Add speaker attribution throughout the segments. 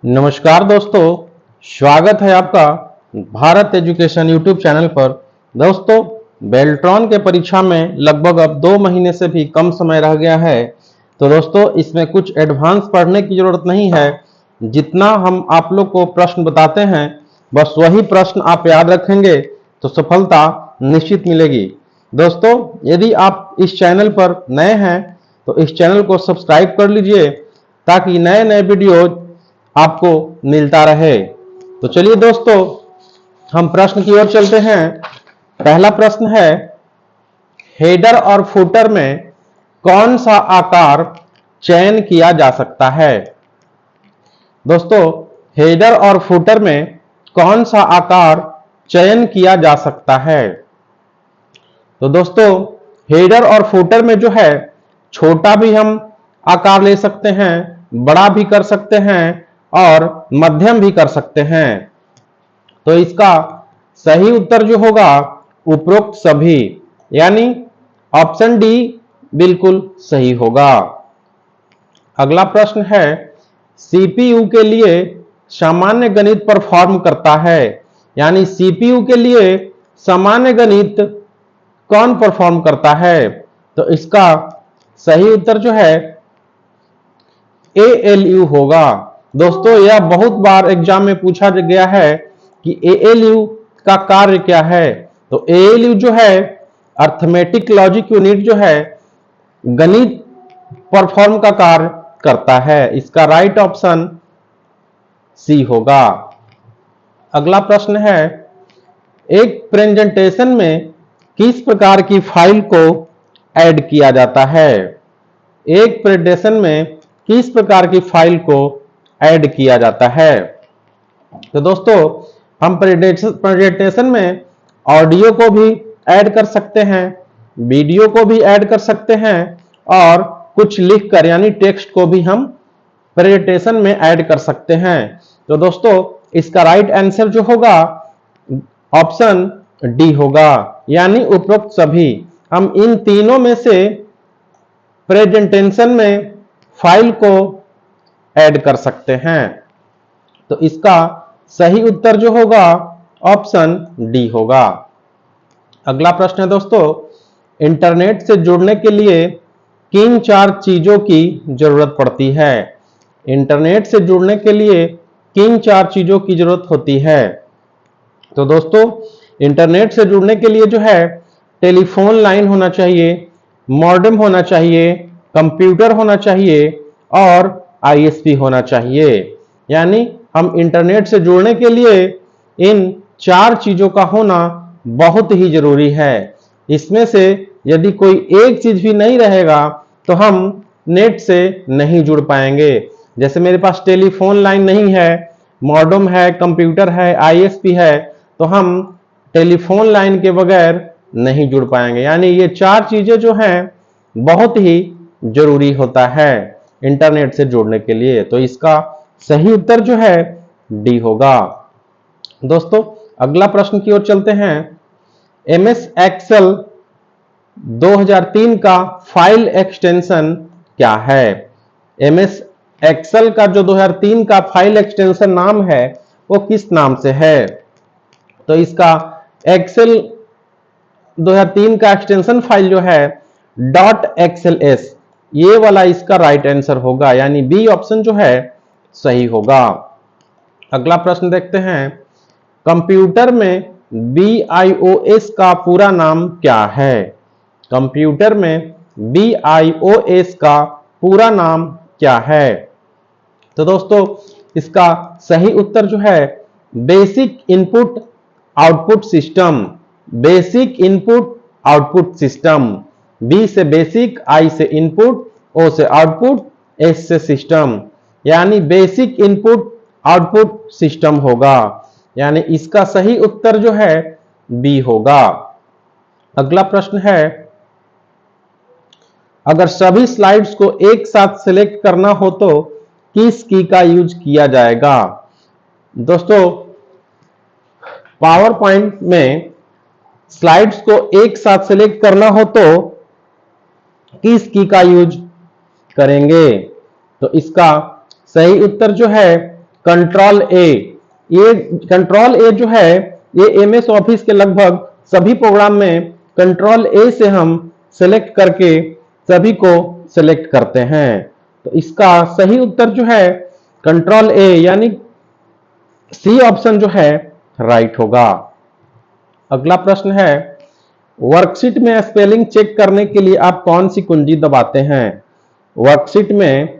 Speaker 1: नमस्कार दोस्तों, स्वागत है आपका भारत एजुकेशन यूट्यूब चैनल पर। दोस्तों, बेल्ट्रॉन के परीक्षा में लगभग अब 2 महीने से भी कम समय रह गया है। तो दोस्तों, इसमें कुछ एडवांस पढ़ने की जरूरत नहीं है। जितना हम आप लोग को प्रश्न बताते हैं, बस वही प्रश्न आप याद रखेंगे तो सफलता निश्चित मिलेगी। दोस्तों, यदि आप इस चैनल पर नए हैं तो इस चैनल को सब्सक्राइब कर लीजिए ताकि नए नए वीडियो आपको मिलता रहे। तो चलिए दोस्तों, हम प्रश्न की ओर चलते हैं। पहला प्रश्न है, हेडर और फुटर में कौन सा आकार चयन किया जा सकता है? दोस्तों, हेडर और फुटर में कौन सा आकार चयन किया जा सकता है? तो दोस्तों, हेडर और फुटर में जो है, छोटा भी हम आकार ले सकते हैं, बड़ा भी कर सकते हैं और मध्यम भी कर सकते हैं। तो इसका सही उत्तर जो होगा, उपरोक्त सभी, यानी ऑप्शन डी बिल्कुल सही होगा। अगला प्रश्न है, सीपीयू के लिए सामान्य गणित परफॉर्म करता है, यानी सीपीयू के लिए सामान्य गणित कौन परफॉर्म करता है? तो इसका सही उत्तर जो है एएलयू होगा। दोस्तों, यह बहुत बार एग्जाम में पूछा गया है कि एएलयू का कार्य क्या है। तो एएलयू जो है, अर्थमेटिक लॉजिक यूनिट जो है, गणित परफॉर्म का कार्य करता है। इसका राइट ऑप्शन सी होगा। अगला प्रश्न है, एक प्रेजेंटेशन में किस प्रकार की फाइल को ऐड किया जाता है? एक प्रेजेंटेशन में किस प्रकार की फाइल को ऐड किया जाता है? तो दोस्तों, हम प्रेजेंटेशन में ऑडियो को भी ऐड कर सकते हैं, वीडियो को भी ऐड कर सकते हैं और कुछ लिखकर यानी टेक्स्ट को भी हम प्रेजेंटेशन में ऐड कर सकते हैं। तो दोस्तों, इसका राइट आंसर जो होगा ऑप्शन डी होगा, यानी उपरोक्त सभी। हम इन तीनों में से प्रेजेंटेशन में फाइल को ऐड कर सकते हैं। तो इसका सही उत्तर जो होगा ऑप्शन डी होगा। अगला प्रश्न है दोस्तों, इंटरनेट से जुड़ने के लिए किन 4 चीजों की जरूरत पड़ती है? इंटरनेट से जुड़ने के लिए किन 4 चीजों की जरूरत होती है? तो दोस्तों, इंटरनेट से जुड़ने के लिए जो है, टेलीफोन लाइन होना चाहिए, मॉडेम होना चाहिए, कंप्यूटर होना चाहिए और आईएसपी होना चाहिए। यानी हम इंटरनेट से जुड़ने के लिए इन 4 चीजों का होना बहुत ही जरूरी है। इसमें से यदि कोई एक चीज भी नहीं रहेगा तो हम नेट से नहीं जुड़ पाएंगे। जैसे मेरे पास टेलीफोन लाइन नहीं है, मॉडेम है, कंप्यूटर है, आईएसपी है, तो हम टेलीफोन लाइन के बगैर नहीं जुड़ पाएंगे। यानी ये 4 चीजें जो हैं बहुत ही जरूरी होता है इंटरनेट से जुड़ने के लिए। तो इसका सही उत्तर जो है डी होगा। दोस्तों, अगला प्रश्न की ओर चलते हैं। एमएस एक्सेल 2003 का फाइल एक्सटेंशन क्या है? एमएस एक्सेल का जो 2003 का फाइल एक्सटेंशन नाम है, वो किस नाम से है? तो इसका एक्सेल 2003 का एक्सटेंशन फाइल जो है .xls, ये वाला इसका राइट आंसर होगा, यानी बी ऑप्शन जो है सही होगा। अगला प्रश्न देखते हैं, कंप्यूटर में BIOS का पूरा नाम क्या है? कंप्यूटर में BIOS का पूरा नाम क्या है? तो दोस्तों, इसका सही उत्तर जो है basic input output system. Basic input output system. B से बेसिक, आई से इनपुट, ओ से आउटपुट, एस से सिस्टम, यानी बेसिक इनपुट आउटपुट सिस्टम होगा। यानी इसका सही उत्तर जो है बी होगा। अगला प्रश्न है, अगर सभी स्लाइड्स को एक साथ सिलेक्ट करना हो तो किस की का यूज किया जाएगा? दोस्तों, पावर पॉइंट में स्लाइड्स को एक साथ सिलेक्ट करना हो तो किस की का यूज करेंगे? तो इसका सही उत्तर जो है कंट्रोल ए। ये कंट्रोल ए जो है ये एमएस ऑफिस के लगभग सभी प्रोग्राम में कंट्रोल ए से हम सेलेक्ट करके सभी को सेलेक्ट करते हैं। तो इसका सही उत्तर जो है कंट्रोल ए यानी सी ऑप्शन जो है राइट होगा। अगला प्रश्न है वर्कशीट में स्पेलिंग चेक करने के लिए आप कौन सी कुंजी दबाते हैं? वर्कशीट में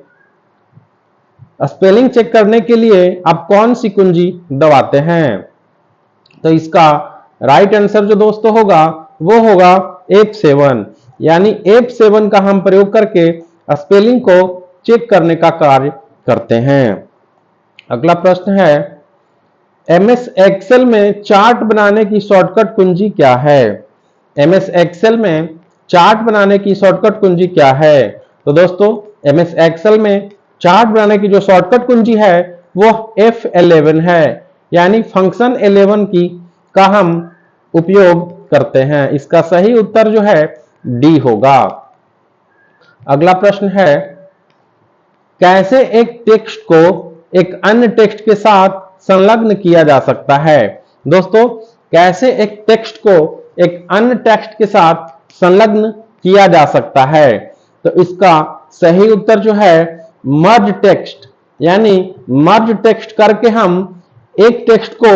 Speaker 1: स्पेलिंग चेक करने के लिए आप कौन सी कुंजी दबाते हैं? तो इसका राइट आंसर जो दोस्तों होगा वो होगा F7 यानी F7 का हम प्रयोग करके स्पेलिंग को चेक करने का कार्य करते हैं। अगला प्रश्न है एमएस एक्सेल में चार्ट बनाने की शॉर्टकट कुंजी क्या है? एमएस एक्सेल में चार्ट बनाने की शॉर्टकट कुंजी क्या है? तो दोस्तों एमएस एक्सेल में चार्ट बनाने की जो शॉर्टकट कुंजी है वो F11 है यानी फंक्शन 11 की का हम उपयोग करते हैं। इसका सही उत्तर जो है डी होगा। अगला प्रश्न है कैसे एक टेक्स्ट को एक अन्य टेक्स्ट के साथ संलग्न किया जा सकता है? दोस्तों कैसे एक टेक्स्ट को एक अन्य टेक्स्ट के साथ संलग्न किया जा सकता है? तो इसका सही उत्तर जो है मर्ज टेक्स्ट यानी मर्ज टेक्स्ट करके हम एक टेक्स्ट को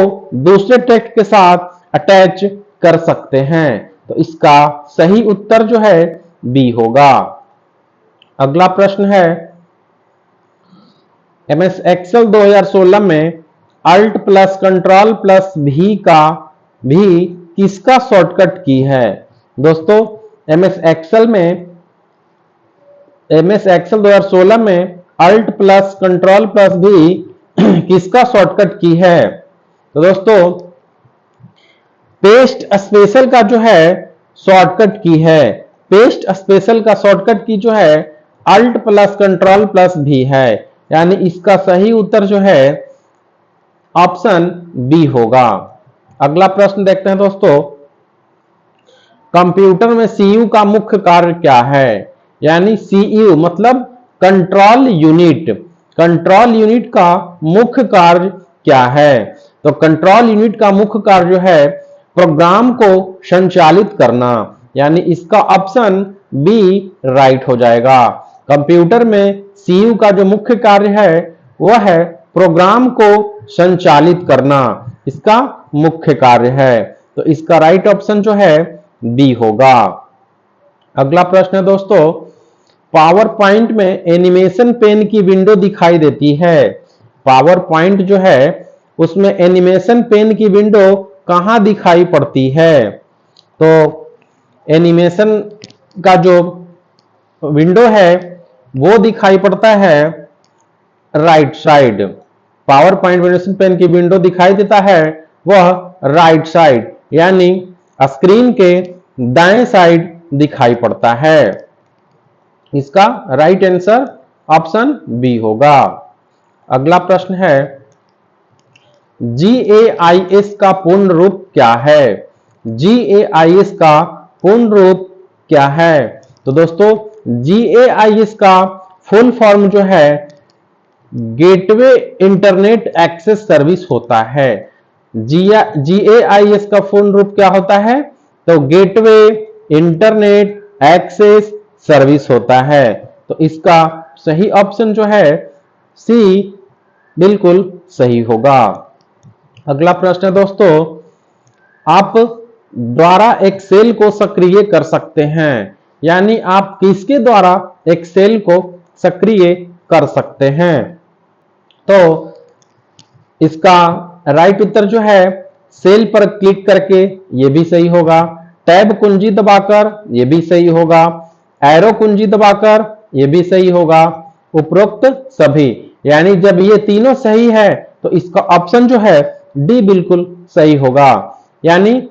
Speaker 1: दूसरे टेक्स्ट के साथ अटैच कर सकते हैं। तो इसका सही उत्तर जो है बी होगा। अगला प्रश्न है एमएस एक्सेल 2016 में अल्ट प्लस कंट्रोल प्लस भी का भी किसका शॉर्टकट की है? दोस्तों एमएस एक्सेल 2016 में अल्ट प्लस कंट्रोल प्लस भी किसका शॉर्टकट की है? तो दोस्तों पेस्ट स्पेशल का जो है शॉर्टकट की है। पेस्ट स्पेशल का शॉर्टकट की जो है अल्ट प्लस कंट्रोल प्लस भी है यानी इसका सही उत्तर जो है ऑप्शन बी होगा। अगला प्रश्न देखते हैं दोस्तों कंप्यूटर में सीयू का मुख्य कार्य क्या है? यानी सीयू मतलब कंट्रोल यूनिट। कंट्रोल यूनिट का मुख्य कार्य क्या है? तो कंट्रोल यूनिट का मुख्य कार्य जो है प्रोग्राम को संचालित करना यानी इसका ऑप्शन बी राइट हो जाएगा। कंप्यूटर में सीयू का जो मुख्य कार्य है वह है प्रोग्राम को संचालित करना, इसका मुख्य कार्य है। तो इसका राइट ऑप्शन जो है बी होगा। अगला प्रश्न है दोस्तों पावर पॉइंट में एनिमेशन पेन की विंडो दिखाई देती है। पावर पॉइंट जो है उसमें एनिमेशन पेन की विंडो कहां दिखाई पड़ती है? तो एनिमेशन का जो विंडो है वो दिखाई पड़ता है right side. PowerPoint animation pane की विंडो दिखाई देता है वह राइट साइड यानी स्क्रीन के दाएं साइड दिखाई पड़ता है। इसका राइट आंसर ऑप्शन बी होगा। अगला प्रश्न है GAIS का पूर्ण रूप क्या है? GAIS का पूर्ण रूप क्या है? तो दोस्तों GAIS का फुल फॉर्म जो है गेटवे इंटरनेट एक्सेस सर्विस होता है। GAIS का पूर्ण रूप क्या होता है? तो गेटवे इंटरनेट एक्सेस सर्विस होता है। तो इसका सही ऑप्शन जो है सी बिल्कुल सही होगा। अगला प्रश्न है दोस्तों आप द्वारा एक सेल को सक्रिय कर सकते हैं यानी आप किसके द्वारा एक सेल को सक्रिय कर सकते हैं? तो इसका राइट उत्तर जो है सेल पर क्लिक करके ये भी सही होगा, टैब कुंजी दबाकर ये भी सही होगा, एरो कुंजी दबाकर ये भी सही होगा, उपरोक्त सभी यानी जब ये तीनों सही है तो इसका ऑप्शन जो है डी बिल्कुल सही होगा। यानी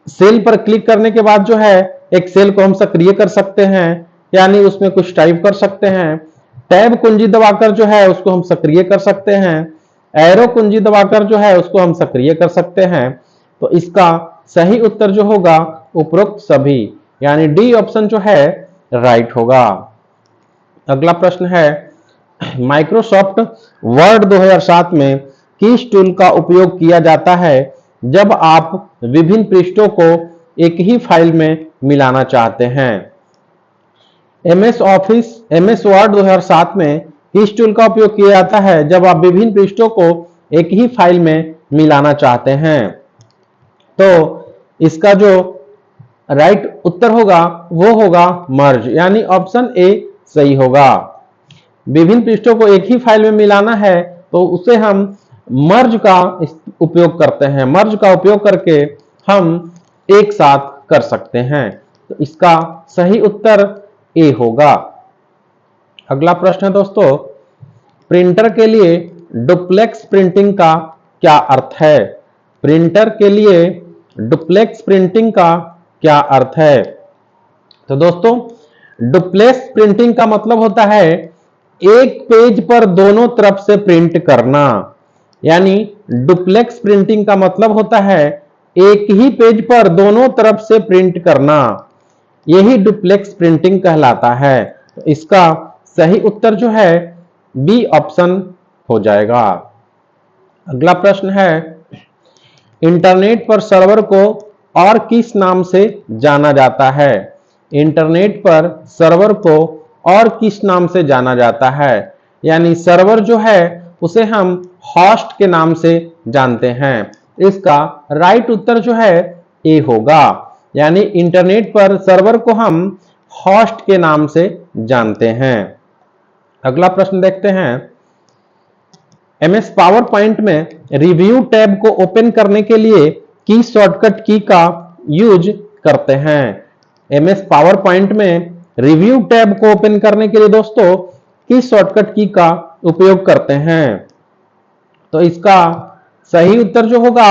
Speaker 1: सेल पर क्लिक करने के बाद जो है एक सेल को हम सक्रिय कर सकते हैं यानी उसमें कुछ टाइप कर सकते हैं, टैब कुंजी दबाकर जो है उसको हम सक्रिय कर सकते हैं, एरो कुंजी दबाकर जो है उसको हम सक्रिय कर सकते हैं। तो इसका सही उत्तर जो होगा उपरोक्त सभी यानी डी ऑप्शन जो है राइट होगा। अगला प्रश्न है माइक्रोसॉफ्ट वर्ड 2007 में किस टूल का उपयोग किया जाता है जब आप विभिन्न पृष्ठों को एक ही फाइल में मिलाना चाहते हैं? एमएस वर्ड 2007 में किस टूल का उपयोग किया जाता है जब आप विभिन्न पृष्ठों को एक ही फाइल में मिलाना चाहते हैं? तो इसका जो राइट उत्तर होगा वो होगा मर्ज, यानी ऑप्शन ए सही होगा। विभिन्न पृष्ठों को एक ही फाइल में मिलाना है तो उसे हम मर्ज का उपयोग करते हैं। मर्ज का उपयोग करके हम एक साथ कर सकते हैं। तो इसका सही उत्तर ए होगा। अगला प्रश्न है दोस्तों, प्रिंटर के लिए डुप्लेक्स प्रिंटिंग का क्या अर्थ है? प्रिंटर के लिए डुप्लेक्स प्रिंटिंग का क्या अर्थ है? तो दोस्तों, डुप्लेक्स प्रिंटिंग का मतलब होता है एक पेज पर दोनों तरफ से प्रिंट करना। यानी डुप्लेक्स प्रिंटिंग का मतलब होता है एक ही पेज पर दोनों तरफ से प्रिंट करना, यही डुप्लेक्स प्रिंटिंग कहलाता है। तो इसका सही उत्तर जो है बी ऑप्शन हो जाएगा। अगला प्रश्न है, इंटरनेट पर सर्वर को और किस नाम से जाना जाता है? इंटरनेट पर सर्वर को और किस नाम से जाना जाता है? यानी सर्वर जो है उसे हम होस्ट के नाम से जानते हैं। इसका राइट उत्तर जो है ए होगा, यानी इंटरनेट पर सर्वर को हम होस्ट के नाम से जानते हैं। अगला प्रश्न देखते हैं, एमएस पावर पॉइंट में रिव्यू टैब को ओपन करने के लिए की शॉर्टकट की का यूज करते हैं? एमएस पावर पॉइंट में रिव्यू टैब को ओपन करने के लिए दोस्तों किस शॉर्टकट की का उपयोग करते हैं? तो इसका सही उत्तर जो होगा,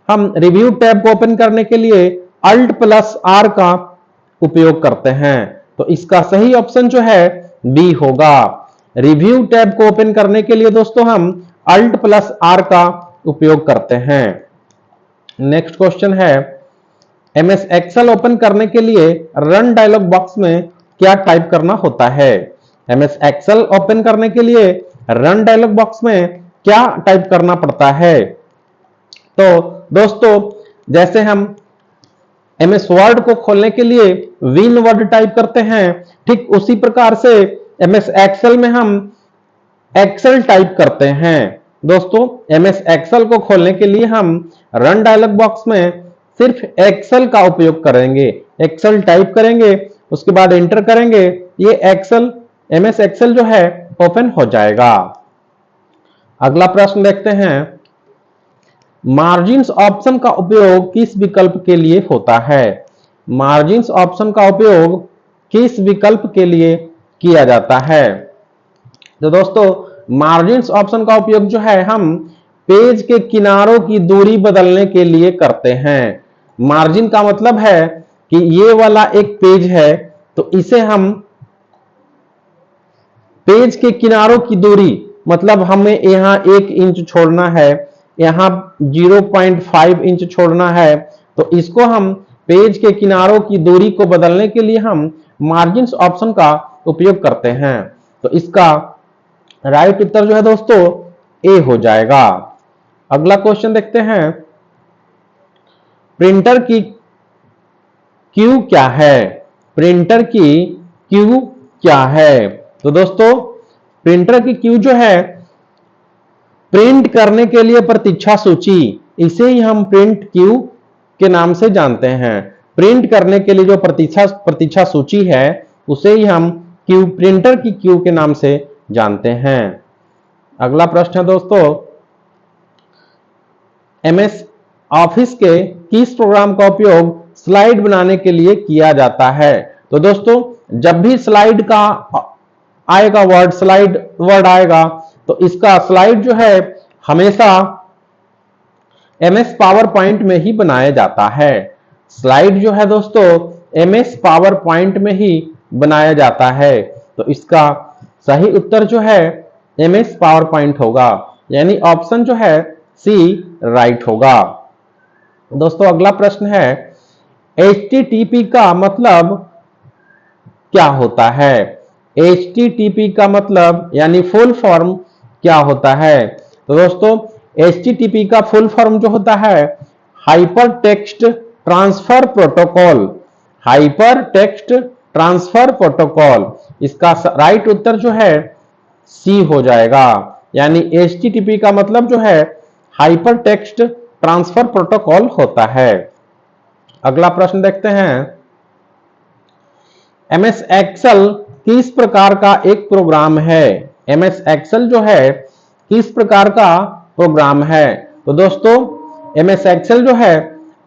Speaker 1: हम रिव्यू टैब को ओपन करने के लिए Alt+R का उपयोग करते हैं। तो इसका सही ऑप्शन जो है बी होगा। रिव्यू टैब को ओपन करने के लिए दोस्तों हम Alt+R का उपयोग करते हैं। नेक्स्ट क्वेश्चन है, एमएस एक्सेल ओपन करने के लिए रन डायलॉग बॉक्स में क्या टाइप करना होता है? एमएस एक्सेल ओपन करने के लिए रन डायलॉग बॉक्स में क्या टाइप करना पड़ता है? तो दोस्तों, जैसे हम एमएस वर्ड को खोलने के लिए विन वर्ड टाइप करते हैं, ठीक उसी प्रकार से एमएस एक्सेल में हम एक्सेल टाइप करते हैं। दोस्तों, एमएस एक्सेल को खोलने के लिए हम रन डायलॉग बॉक्स में सिर्फ एक्सेल का उपयोग करेंगे। एक्सेल टाइप करेंगे, उसके बाद एंटर करेंगे, ये एक्सेल एमएस एक्सेल जो है ओपन हो जाएगा। अगला प्रश्न देखते हैं, मार्जिन्स ऑप्शन का उपयोग किस विकल्प के लिए होता है? मार्जिन्स ऑप्शन का उपयोग किस विकल्प के लिए किया जाता है? तो दोस्तों, मार्जिन्स ऑप्शन का उपयोग जो है हम पेज के किनारों की दूरी बदलने के लिए करते हैं। मार्जिन का मतलब है कि ये वाला एक पेज है, तो इसे हम पेज के किनारों की दूरी, मतलब हमें यहां 1 इंच छोड़ना है, यहां 0.5 इंच छोड़ना है, तो इसको हम पेज के किनारों की दूरी को बदलने के लिए हम मार्जिन्स ऑप्शन का उपयोग करते हैं। तो इसका राइट उत्तर जो है दोस्तों ए हो जाएगा। अगला क्वेश्चन देखते हैं, प्रिंटर की क्यू क्या है? प्रिंटर की क्यू क्या है? तो दोस्तों, प्रिंटर की क्यू जो है प्रिंट करने के लिए प्रतीक्षा सूची, इसे ही हम प्रिंट क्यू के नाम से जानते हैं। प्रिंट करने के लिए जो प्रतीक्षा सूची है उसे ही हम क्यू, प्रिंटर की क्यू के नाम से जानते हैं। अगला प्रश्न है दोस्तों, एमएस ऑफिस के किस प्रोग्राम का उपयोग स्लाइड बनाने के लिए किया जाता है? तो दोस्तों, जब भी स्लाइड का आएगा वर्ड, स्लाइड वर्ड आएगा, तो इसका स्लाइड जो है हमेशा एमएस पावर पॉइंट में ही बनाया जाता है। स्लाइड जो है दोस्तों एमएस पावर पॉइंट में ही बनाया जाता है। तो इसका सही उत्तर जो है एमएस पावर पॉइंट होगा, यानी ऑप्शन जो है सी राइट होगा। दोस्तों, अगला प्रश्न है, HTTP का मतलब क्या होता है? HTTP का मतलब यानी फुल फॉर्म क्या होता है? तो दोस्तों HTTP का फुल फॉर्म जो होता है hyper text transfer protocol, hyper text transfer protocol. इसका राइट उत्तर जो है सी हो जाएगा, यानी HTTP का मतलब जो है हाइपर टेक्स्ट ट्रांसफर प्रोटोकॉल होता है। अगला प्रश्न देखते हैं, MS एक्सेल किस प्रकार का एक प्रोग्राम है? MS एक्सेल जो है किस प्रकार का प्रोग्राम है? तो दोस्तों MS एक्सेल जो है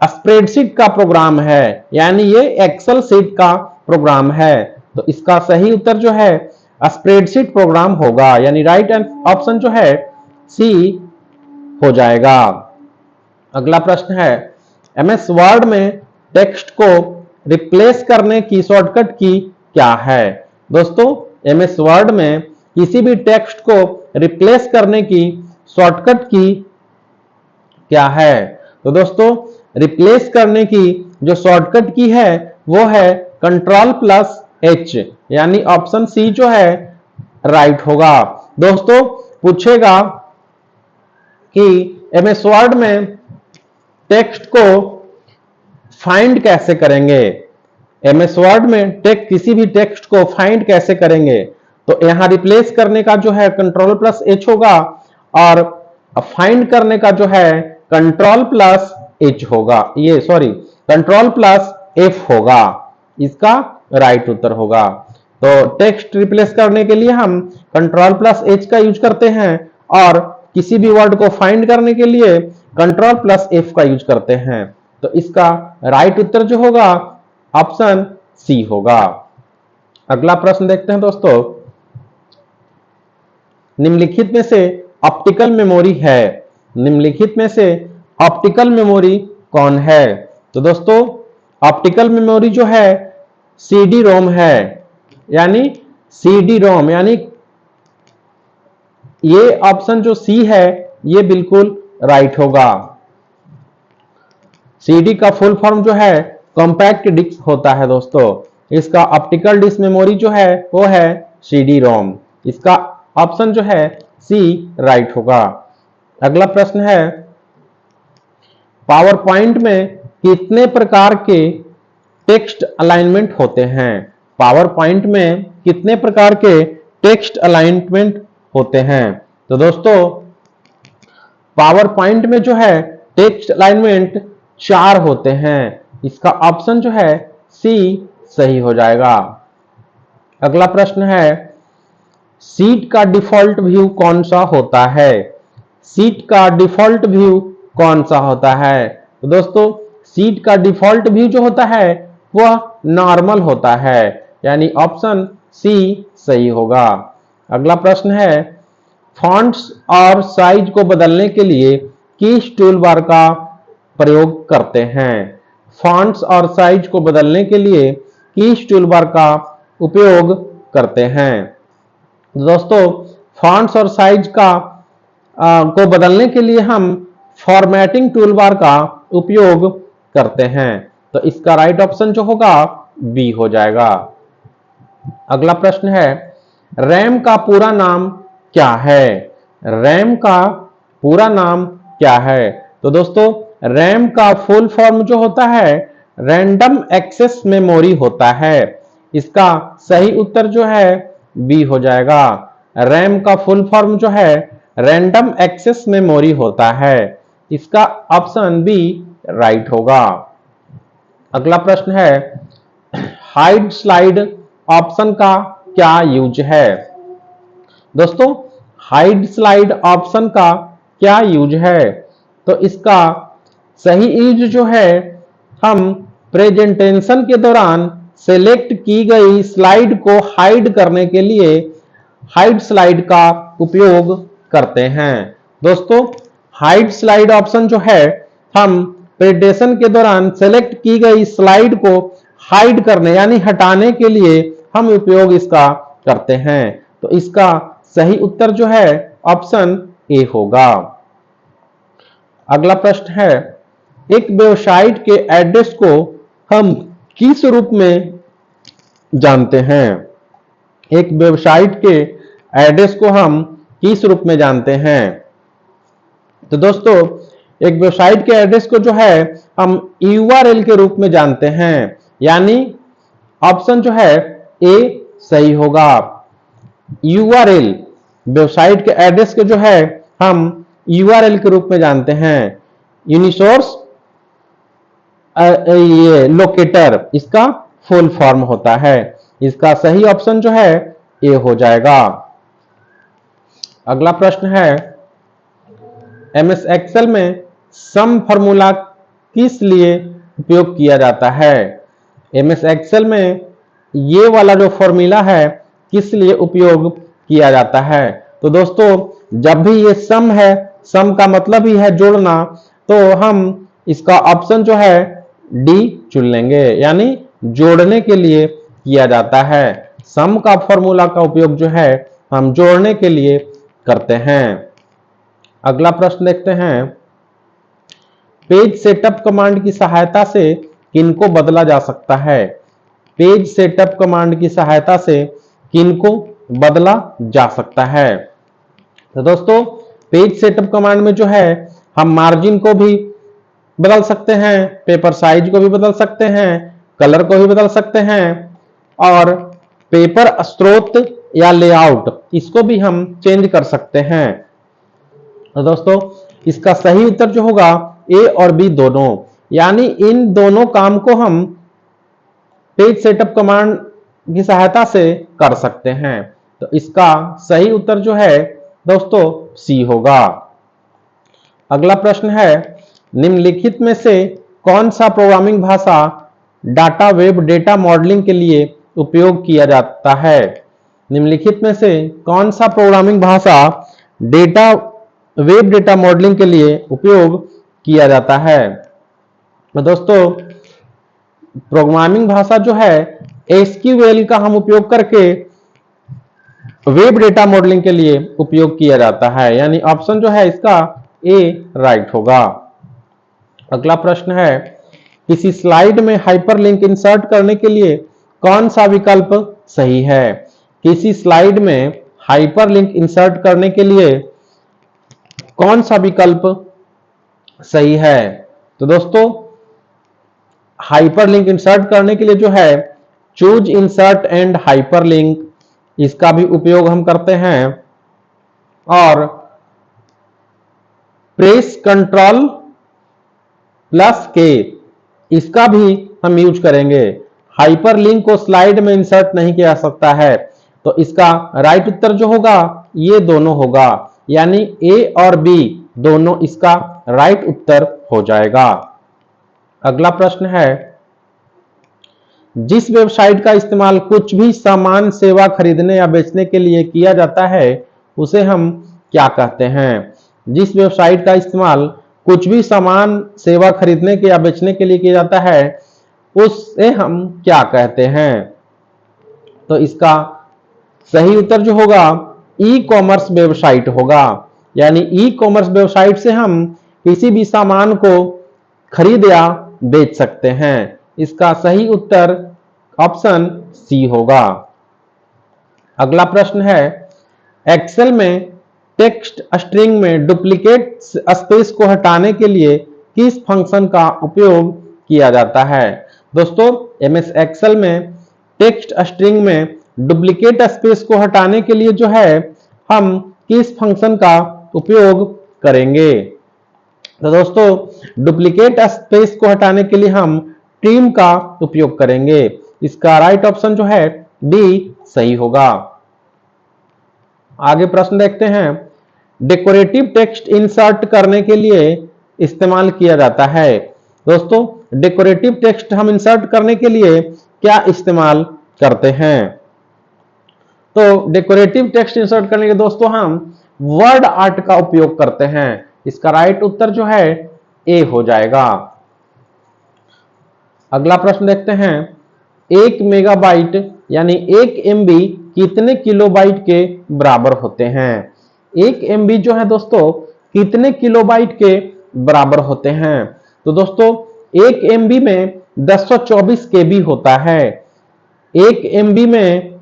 Speaker 1: स्प्रेडशीट का प्रोग्राम है, यानी ये एक्सेल सीट का प्रोग्राम है। तो इसका सही उत्तर जो है स्प्रेडशीट प्रोग्राम होगा, यानी राइट ऑप्शन जो है सी हो जाएगा। अगला प्रश्न है, MS वर्ड में टेक्स्ट को रिप्लेस करने की शॉर्टकट की क्या है? दोस्तों MS वर्ड में किसी भी टेक्स्ट को रिप्लेस करने की शॉर्टकट की क्या है? तो दोस्तों रिप्लेस करने की जो शॉर्टकट की है वो है Ctrl+H, यानी ऑप्शन सी जो है राइट होगा। दोस्तों पूछेगा कि MS वर्ड में टेक्स्ट को फाइंड कैसे करेंगे, MS वर्ड में किसी भी टेक्स्ट को फाइंड कैसे करेंगे? तो यहां रिप्लेस करने का जो है Ctrl+H होगा और फाइंड करने का जो है Ctrl+H होगा, ये सॉरी Ctrl+F होगा, इसका राइट उत्तर होगा। तो टेक्स्ट रिप्लेस करने के लिए हम Ctrl+H का यूज करते हैं और किसी भी वर्ड को फाइंड करने के लिए Ctrl+F का यूज करते हैं। तो इसका राइट उत्तर जो होगा ऑप्शन सी होगा। अगला प्रश्न देखते हैं दोस्तों, निम्नलिखित में से ऑप्टिकल मेमोरी है, निम्नलिखित में से ऑप्टिकल मेमोरी कौन है? तो दोस्तों ऑप्टिकल मेमोरी जो है CD रोम है, यानी CD रोम, यानी ये ऑप्शन जो सी है ये बिल्कुल राइट होगा। CD का फुल फॉर्म जो है कॉम्पैक्ट डिस्क होता है दोस्तों, इसका ऑप्टिकल डिस्क मेमोरी जो है वो है CD रोम, इसका ऑप्शन जो है सी राइट होगा। अगला प्रश्न है, पावर पॉइंट में कितने प्रकार के टेक्स्ट अलाइनमेंट होते हैं? पावर पॉइंट में कितने प्रकार के टेक्स्ट अलाइनमेंट होते हैं? तो दोस्तों पावर पॉइंट में जो है टेक्स्ट अलाइनमेंट 4 होते हैं, इसका ऑप्शन जो है सी सही हो जाएगा। अगला प्रश्न है, सीट का डिफॉल्ट व्यू कौन सा होता है? सीट का डिफॉल्ट व्यू कौन सा होता है? तो दोस्तों सीट का डिफॉल्ट व्यू जो होता है वह नॉर्मल होता है, यानी ऑप्शन सी सही होगा। अगला प्रश्न है, फॉन्ट्स और साइज को बदलने के लिए किस टूल बार का प्रयोग करते हैं? फॉन्ट्स और साइज को बदलने के लिए किस टूल बार का उपयोग करते हैं? दोस्तों फॉन्ट्स और साइज का को बदलने के लिए हम फॉर्मेटिंग टूलबार का उपयोग करते हैं। तो इसका राइट ऑप्शन जो होगा बी हो जाएगा। अगला प्रश्न है, रैम का पूरा नाम क्या है? रैम का पूरा नाम क्या है? तो दोस्तों रैम का फुल फॉर्म जो होता है रैंडम एक्सेस मेमोरी होता है, इसका सही उत्तर जो है बी हो जाएगा। रैम का फुल फॉर्म जो है रैंडम एक्सेस मेमोरी होता है, इसका ऑप्शन बी राइट होगा। अगला प्रश्न है, हाइड स्लाइड ऑप्शन का क्या यूज है? दोस्तों हाइड स्लाइड ऑप्शन का क्या यूज है? तो इसका सही यूज जो है हम प्रेजेंटेशन के दौरान सेलेक्ट की गई स्लाइड को हाइड करने के लिए हाइड स्लाइड का उपयोग करते हैं। दोस्तों हाइड स्लाइड ऑप्शन जो है हम प्रेजेंटेशन के दौरान सेलेक्ट की गई स्लाइड को हाइड करने यानी हटाने के लिए हम उपयोग इसका करते हैं। तो इसका सही उत्तर जो है ऑप्शन ए होगा। अगला प्रश्न है, एक वेबसाइट के एड्रेस को हम किस रूप में जानते हैं? एक वेबसाइट के एड्रेस को हम किस रूप में जानते हैं? तो दोस्तों एक वेबसाइट के एड्रेस को जो है हम यूआरएल के रूप में जानते हैं, यानी ऑप्शन जो है ए सही होगा। यूआरएल वेबसाइट के एड्रेस के जो है हम यूआरएल के रूप में जानते हैं। यूनिसोर्स ये लोकेटर इसका फुल फॉर्म होता है। इसका सही ऑप्शन जो है ए हो जाएगा। अगला प्रश्न है एमएस एक्सेल में सम फॉर्मूला किस लिए उपयोग किया जाता है? एमएस एक्सेल में ये वाला जो फॉर्मूला है किस लिए उपयोग किया जाता है? तो दोस्तों जब भी ये सम है, सम का मतलब ही है जोड़ना, तो हम इसका ऑप्शन जो है डी चुन लेंगे, यानी जोड़ने के लिए किया जाता है। सम का फॉर्मूला का उपयोग जो है हम जोड़ने के लिए करते हैं। अगला प्रश्न देखते हैं पेज सेटअप कमांड की सहायता से किनको बदला जा सकता है? पेज सेटअप कमांड की सहायता से किनको बदला जा सकता है? तो दोस्तों पेज सेटअप कमांड में जो है हम मार्जिन को भी बदल सकते हैं, पेपर साइज को भी बदल सकते हैं, कलर को भी बदल सकते हैं, और पेपर स्रोत या लेआउट इसको भी हम चेंज कर सकते हैं। तो दोस्तों इसका सही उत्तर जो होगा ए और बी दोनों, यानी इन दोनों काम को हम पेज सेटअप कमांड की सहायता से कर सकते हैं। तो इसका सही उत्तर जो है दोस्तों सी होगा। अगला प्रश्न है निम्नलिखित में से कौन सा प्रोग्रामिंग भाषा डाटा वेब डेटा मॉडलिंग के लिए उपयोग किया जाता है? निम्नलिखित में से कौन सा प्रोग्रामिंग भाषा वेब डेटा मॉडलिंग के लिए उपयोग किया जाता है? तो दोस्तों प्रोग्रामिंग भाषा जो है एसक्यूएल का हम उपयोग करके वेब डेटा मॉडलिंग के लिए उपयोग किया जाता है, यानी ऑप्शन जो है इसका ए राइट होगा। अगला प्रश्न है किसी स्लाइड में हाइपरलिंक इंसर्ट करने के लिए कौन सा विकल्प सही है? किसी स्लाइड में हाइपरलिंक इंसर्ट करने के लिए कौन सा विकल्प सही है? तो दोस्तों हाइपरलिंक इंसर्ट करने के लिए जो है चूज इंसर्ट एंड हाइपरलिंक इसका भी उपयोग हम करते हैं, और प्रेस कंट्रोल प्लस के इसका भी हम यूज करेंगे। हाइपरलिंक को स्लाइड में इंसर्ट नहीं किया जा सकता है, तो इसका राइट उत्तर जो होगा ये दोनों होगा, यानी ए और बी दोनों इसका राइट उत्तर हो जाएगा। अगला प्रश्न है जिस वेबसाइट का इस्तेमाल कुछ भी सामान सेवा खरीदने या बेचने के लिए किया जाता है उसे हम क्या कहते हैं? जिस वेबसाइट का इस्तेमाल कुछ भी सामान सेवा खरीदने के या बेचने के लिए किया जाता है उसे हम क्या कहते हैं? तो इसका सही उत्तर जो होगा ई कॉमर्स वेबसाइट होगा, यानी ई कॉमर्स वेबसाइट से हम किसी भी सामान को खरीद या बेच सकते हैं। इसका सही उत्तर ऑप्शन सी होगा। अगला प्रश्न है एक्सेल में टेक्स्ट स्ट्रिंग में डुप्लीकेट स्पेस को हटाने के लिए किस फंक्शन का उपयोग किया जाता है? दोस्तों एमएस एक्सेल में टेक्स्ट स्ट्रिंग में डुप्लीकेट स्पेस को हटाने के लिए जो है हम किस फंक्शन का उपयोग करेंगे? तो दोस्तों डुप्लीकेट स्पेस को हटाने के लिए हम ट्रिम का उपयोग करेंगे। इसका राइट ऑप्शन जो है डी सही होगा। आगे प्रश्न देखते हैं डेकोरेटिव टेक्स्ट इंसर्ट करने के लिए इस्तेमाल किया जाता है। दोस्तों डेकोरेटिव टेक्स्ट हम इंसर्ट करने के लिए क्या इस्तेमाल करते हैं? तो डेकोरेटिव टेक्स्ट इंसर्ट करने के दोस्तों हम वर्ड आर्ट का उपयोग करते हैं। इसका राइट उत्तर जो है ए हो जाएगा। अगला प्रश्न देखते हैं 1 मेगाबाइट यानी 1 एमबी कितने किलोबाइट के बराबर होते हैं? 1 एमबी जो है दोस्तों कितने किलोबाइट के बराबर होते हैं? तो दोस्तों 1 एमबी में 1024 केबी होता है। 1 एमबी में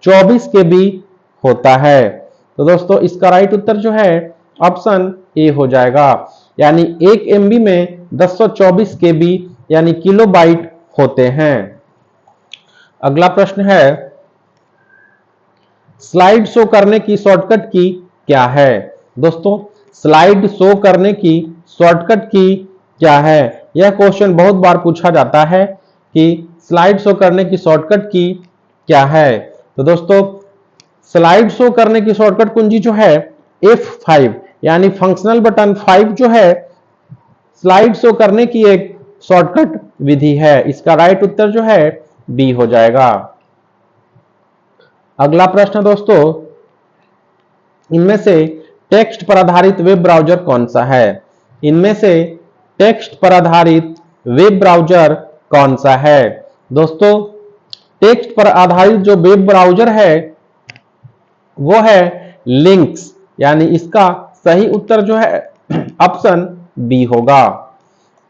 Speaker 1: 24 KB होता है। तो दोस्तों इसका राइट उत्तर जो है ऑप्शन ए हो जाएगा, यानी 1 MB में 1024 KB यानी किलोबाइट होते हैं। अगला प्रश्न है, स्लाइड शो करने की शॉर्टकट की क्या है? दोस्तों स्लाइड शो करने की शॉर्टकट की क्या है? यह क्वेश्चन बहुत बार पूछा जाता है कि स्लाइड शो करने की शॉर्टकट की क्या है। तो दोस्तों स्लाइड शो करने की शॉर्टकट कुंजी जो है F5 यानी फंक्शनल बटन 5 जो है स्लाइड शो करने की एक शॉर्टकट विधि है। इसका राइट उत्तर जो है बी हो जाएगा। अगला प्रश्न दोस्तों, इनमें से टेक्स्ट पर आधारित वेब ब्राउज़र कौन सा है? इनमें से टेक्स्ट पर आधारित वेब ब्राउज़र कौन सा है? दोस्तों टेक्स्ट पर आधारित जो वेब ब्राउज़र है वो है लिंक्स, यानी इसका सही उत्तर जो है ऑप्शन बी होगा।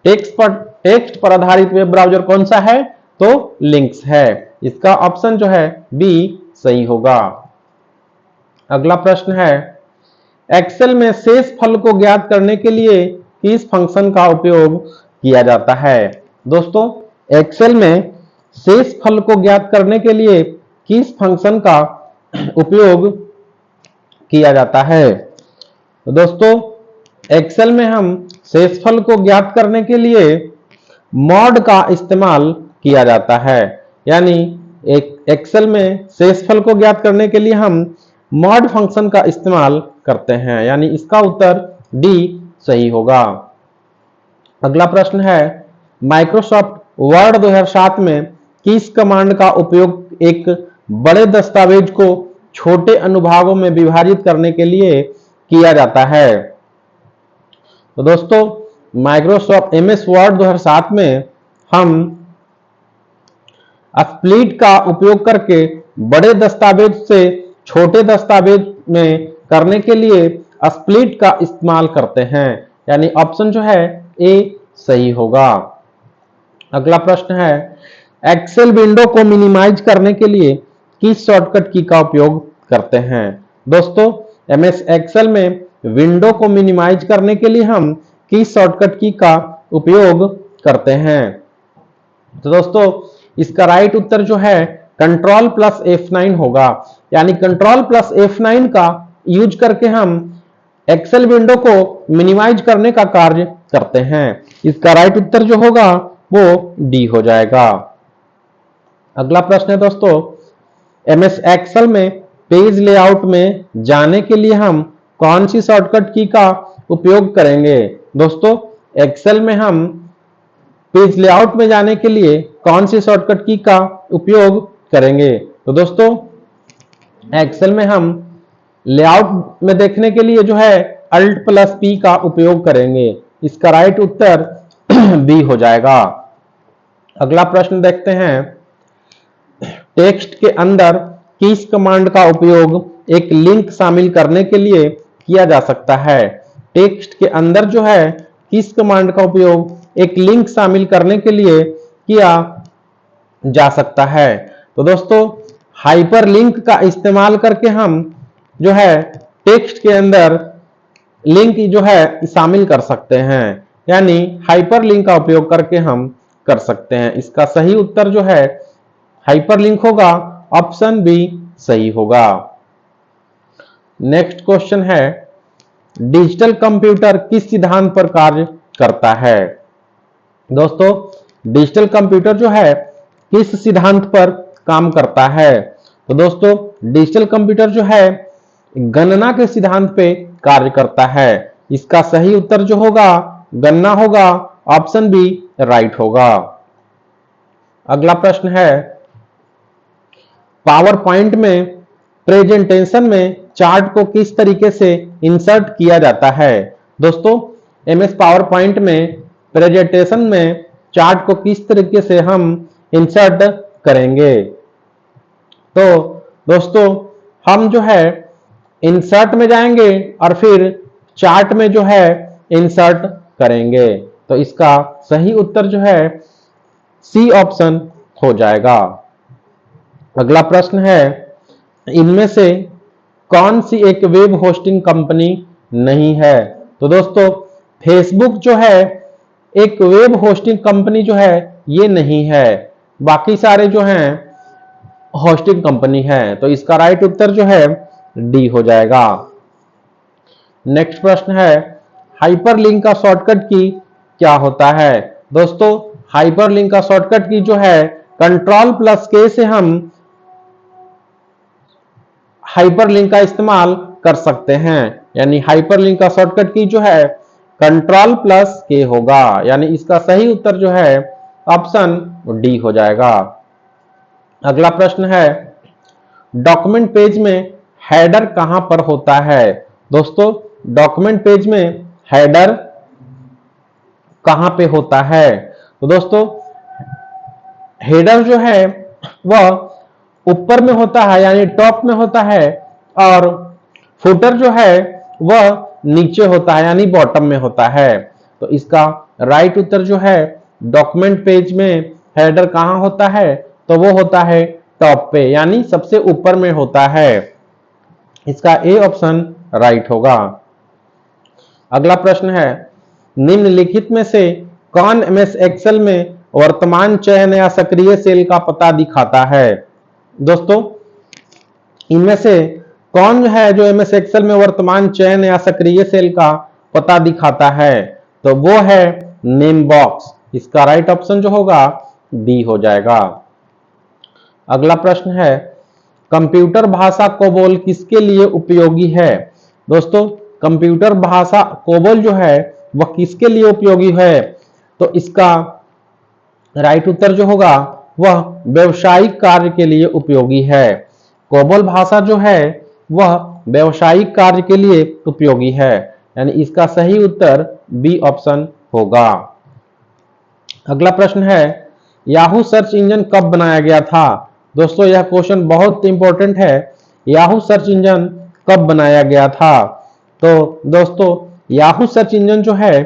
Speaker 1: टेक्स्ट पर आधारित वेब ब्राउज़र कौन सा है? तो लिंक्स है। इसका ऑप्शन जो है बी सही होगा। अगला प्रश्न है, एक्सेल में शेष फल को ज्ञात करने के लिए किस फंक्शन का उपयोग किया जाता है? दोस्तों एक्सेल में शेष फल को ज्ञात करने के लिए किस फंक्शन का उपयोग किया जाता है? तो दोस्तों एक्सेल में हम शेषफल को ज्ञात करने के लिए मॉड का इस्तेमाल किया जाता है, यानी एक एक्सेल में शेषफल को ज्ञात करने के लिए हम मॉड फंक्शन का इस्तेमाल करते हैं, यानी इसका उत्तर डी सही होगा। अगला प्रश्न है, माइक्रोसॉफ्ट वर्ड 2007 में किस कमांड का उपयोग एक बड़े दस्तावेज को छोटे अनुभागों में विभाजित करने के लिए किया जाता है? तो दोस्तों माइक्रोसॉफ्ट MS वर्ड 2007 में हम स्प्लिट का उपयोग करके बड़े दस्तावेज से छोटे दस्तावेज में करने के लिए स्प्लिट का इस्तेमाल करते हैं, यानी ऑप्शन जो है ए सही होगा। अगला प्रश्न है, एक्सेल विंडो को मिनिमाइज करने के लिए किस शॉर्टकट की का उपयोग करते हैं? दोस्तों MS एक्सेल में विंडो को मिनिमाइज करने के लिए हम किस शॉर्टकट की का उपयोग करते हैं? तो दोस्तों इसका राइट उत्तर जो है कंट्रोल प्लस F9 होगा, यानी कंट्रोल प्लस F9 का यूज करके हम एक्सेल विंडो को मिनिमाइज करने का कार्य करते हैं। इसका राइट उत्तर जो होगा वो डी हो जाएगा। अगला प्रश्न है दोस्तों, MS एक्सेल में पेज लेआउट में जाने के लिए हम कौन सी शॉर्टकट की का उपयोग करेंगे? दोस्तों एक्सेल में हम पेज लेआउट में जाने के लिए कौन सी शॉर्टकट की का उपयोग करेंगे? तो दोस्तों एक्सेल में हम लेआउट में देखने के लिए जो है अल्ट प्लस पी का उपयोग करेंगे। इसका राइट उत्तर बी हो जाएगा। अगला प्रश्न देखते हैं, टेक्स्ट के अंदर किस कमांड का उपयोग एक लिंक शामिल करने के लिए किया जा सकता है? टेक्स्ट के अंदर जो है किस कमांड का उपयोग एक लिंक शामिल करने के लिए किया जा सकता है? तो दोस्तों हाइपरलिंक का इस्तेमाल करके हम जो है टेक्स्ट के अंदर लिंक जो है शामिल कर सकते हैं, यानी हाइपरलिंक का उपयोग करके हम कर सकते हैं। इसका सही उत्तर जो है हाइपरलिंक होगा, ऑप्शन बी सही होगा। नेक्स्ट क्वेश्चन है, डिजिटल कंप्यूटर किस सिद्धांत पर कार्य करता है? दोस्तों डिजिटल कंप्यूटर जो है किस सिद्धांत पर काम करता है? तो दोस्तों डिजिटल कंप्यूटर जो है गणना के सिद्धांत पे कार्य करता है। इसका सही उत्तर जो होगा गणना होगा, ऑप्शन बी राइट होगा। अगला प्रश्न है, पावर पॉइंट में प्रेजेंटेशन में चार्ट को किस तरीके से इंसर्ट किया जाता है? दोस्तों MS पावर पॉइंट में प्रेजेंटेशन में चार्ट को किस तरीके से हम इंसर्ट करेंगे? तो दोस्तों हम जो है इंसर्ट में जाएंगे और फिर चार्ट में जो है इंसर्ट करेंगे। तो इसका सही उत्तर जो है सी ऑप्शन हो जाएगा। अगला प्रश्न है, इनमें से कौन सी एक वेब होस्टिंग कंपनी नहीं है? तो दोस्तों फेसबुक जो है एक वेब होस्टिंग कंपनी जो है ये नहीं है, बाकी सारे जो हैं होस्टिंग कंपनी है। तो इसका राइट उत्तर जो है डी हो जाएगा। नेक्स्ट प्रश्न है हाइपरलिंक का शॉर्टकट की क्या होता है? दोस्तों हाइपरलिंक का शॉर्टकट की जो है Ctrl+K से हम हाइपरलिंक का इस्तेमाल कर सकते हैं, यानी हाइपरलिंक का शॉर्टकट की जो है Ctrl+K होगा, यानी इसका सही उत्तर जो है ऑप्शन डी हो जाएगा। अगला प्रश्न है डॉक्यूमेंट पेज में हेडर कहां पर होता है? दोस्तों डॉक्यूमेंट पेज में हेडर कहां पे होता है? तो दोस्तों हेडर जो है वह ऊपर में होता है, यानी टॉप में होता है, और फुटर जो है वह नीचे होता है, यानी बॉटम में होता है। तो इसका राइट उत्तर जो है डॉक्यूमेंट पेज में हेडर कहां होता है? तो वो होता है टॉप पे, यानी सबसे ऊपर में होता है। इसका ए ऑप्शन राइट होगा। अगला प्रश्न है निम्नलिखित में से कौन एमएस एक्सेल में वर्तमान चयन या सक्रिय सेल का पता दिखाता है? दोस्तों इनमें से कौन है जो एमएस एक्सेल में वर्तमान चयन या सक्रिय सेल का पता दिखाता है? तो वो है नेम बॉक्स। इसका राइट ऑप्शन जो होगा डी हो जाएगा। अगला प्रश्न है कंप्यूटर भाषा कोबोल किसके लिए उपयोगी है? दोस्तों कंप्यूटर भाषा कोबोल जो है वह किसके लिए उपयोगी है? तो इसका राइट उत्तर जो होगा वह व्यवसायिक कार्य के लिए उपयोगी है। कोबोल भाषा जो है वह व्यवसायिक कार्य के लिए उपयोगी है, यानी इसका सही उत्तर बी ऑप्शन होगा। अगला प्रश्न है याहू सर्च इंजन कब बनाया गया था? दोस्तों यह क्वेश्चन बहुत इंपॉर्टेंट है। याहू सर्च इंजन कब बनाया गया था? तो दोस्तों याहू सर्च इंजन जो है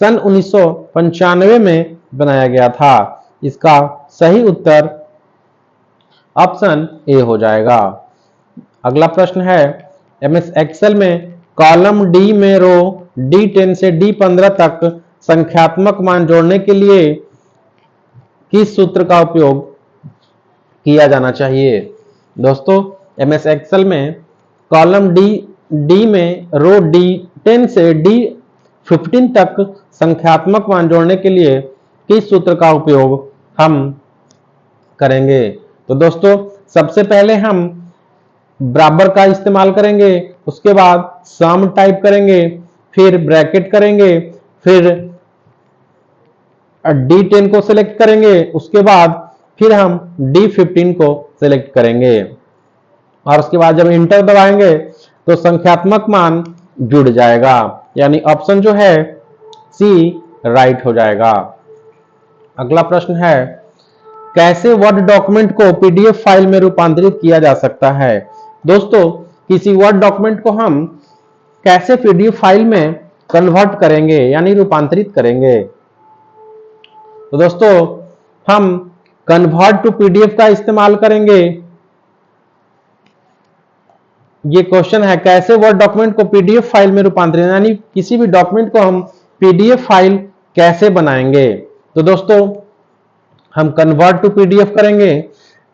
Speaker 1: सन 1995 में बनाया गया था। इसका सही उत्तर ऑप्शन ए हो जाएगा। अगला प्रश्न है एमएस एक्सेल में कॉलम डी में रो D10 से D15 तक संख्यात्मक मान जोड़ने के लिए किस सूत्र का उपयोग किया जाना चाहिए? दोस्तों एमएस एक्सेल में कॉलम डी में रो D10 से D15 तक संख्यात्मक मान जोड़ने के लिए किस सूत्र का उपयोग हम करेंगे? तो दोस्तों सबसे पहले हम बराबर का इस्तेमाल करेंगे, उसके बाद सम टाइप करेंगे, फिर ब्रैकेट करेंगे, फिर D10 को सिलेक्ट करेंगे, उसके बाद फिर हम D15 को सिलेक्ट करेंगे, और उसके बाद जब इंटर दबाएंगे तो संख्यात्मक मान जुड़ जाएगा, यानी ऑप्शन जो है सी राइट हो जाएगा। अगला प्रश्न है कैसे वर्ड डॉक्यूमेंट को पीडीएफ फाइल में रूपांतरित किया जा सकता है? दोस्तों किसी वर्ड डॉक्यूमेंट को हम कैसे पीडीएफ फाइल में कन्वर्ट करेंगे, यानी रूपांतरित करेंगे? तो दोस्तों हम कन्वर्ट टू पीडीएफ का इस्तेमाल करेंगे। ये क्वेश्चन है कैसे वर्ड डॉक्यूमेंट को पीडीएफ फाइल में रूपांतरित, यानी किसी भी डॉक्यूमेंट को हम पीडीएफ फाइल कैसे बनाएंगे? तो दोस्तों हम कन्वर्ट टू पीडीएफ करेंगे,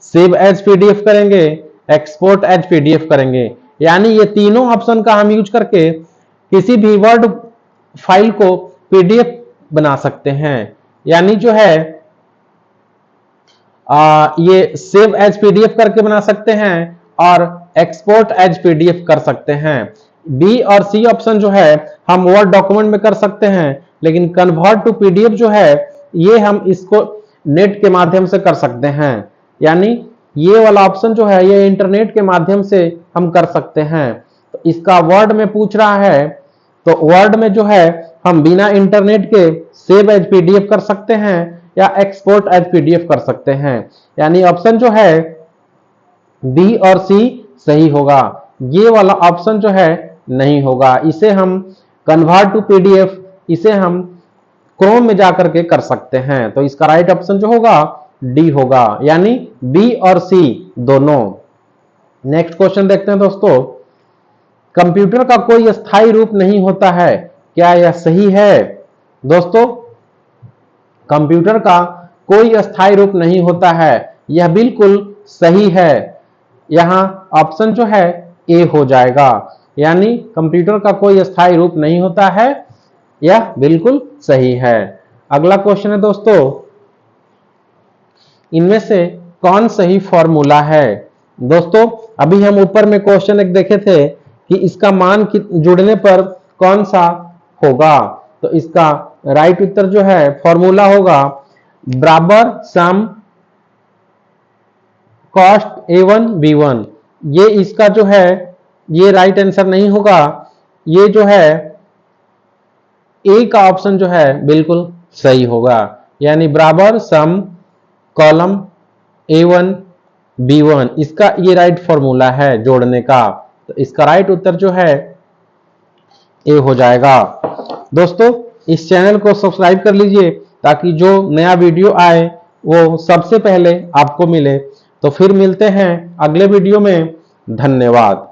Speaker 1: सेव एज पीडीएफ करेंगे, एक्सपोर्ट एज पीडीएफ करेंगे, यानी ये तीनों ऑप्शन का हम यूज करके किसी भी वर्ड फाइल को पीडीएफ बना सकते हैं। यानी जो है ये सेव एज पीडीएफ करके बना सकते हैं और एक्सपोर्ट एज पीडीएफ कर सकते हैं। बी और सी ऑप्शन जो है हम वर्ड डॉक्यूमेंट में कर सकते हैं, लेकिन कन्वर्ट टू पीडीएफ जो है ये हम इसको नेट के माध्यम से कर सकते हैं, यानी ये वाला ऑप्शन जो है ये इंटरनेट के माध्यम से हम कर सकते हैं। तो इसका वर्ड में पूछ रहा है, तो वर्ड में जो है हम बिना इंटरनेट के सेव एज पीडीएफ कर सकते हैं या एक्सपोर्ट एज पीडीएफ कर सकते हैं, यानी ऑप्शन जो है बी और सी सही होगा। ये वाला ऑप्शन जो है नहीं होगा, इसे हम कन्वर्ट टू पीडीएफ इसे हम क्रोम में जाकर के कर सकते हैं। तो इसका राइट ऑप्शन जो होगा डी होगा, यानी बी और सी दोनों। नेक्स्ट क्वेश्चन देखते हैं दोस्तों, कंप्यूटर का कोई स्थायी रूप नहीं होता है, क्या यह सही है? दोस्तों, कंप्यूटर का कोई अस्थायी रूप नहीं होता है, यह बिल्कुल सही है। यहां ऑप्शन जो है ए हो जाएगा, यानी कंप्यूटर का कोई अस्थायी रूप नहीं होता है, यह बिल्कुल सही है। अगला क्वेश्चन है दोस्तों, इनमें से कौन सही फॉर्मूला है? दोस्तों, अभी हम ऊपर में क्वेश्चन एक देखे थे कि इसका मान जुड़ने पर कौन सा होगा, तो इसका राइट उत्तर जो है फॉर्मूला होगा बराबर सम कॉस्ट A1 B1। ये इसका जो है ये राइट आंसर नहीं होगा, ये जो है ए का ऑप्शन जो है बिल्कुल सही होगा, यानी बराबर सम कॉलम A1 B1, इसका ये राइट फॉर्मूला है जोड़ने का। तो इसका राइट उत्तर जो है ए हो जाएगा। दोस्तों, इस चैनल को सब्सक्राइब कर लीजिए ताकि जो नया वीडियो आए वो सबसे पहले आपको मिले। तो फिर मिलते हैं अगले वीडियो में। धन्यवाद।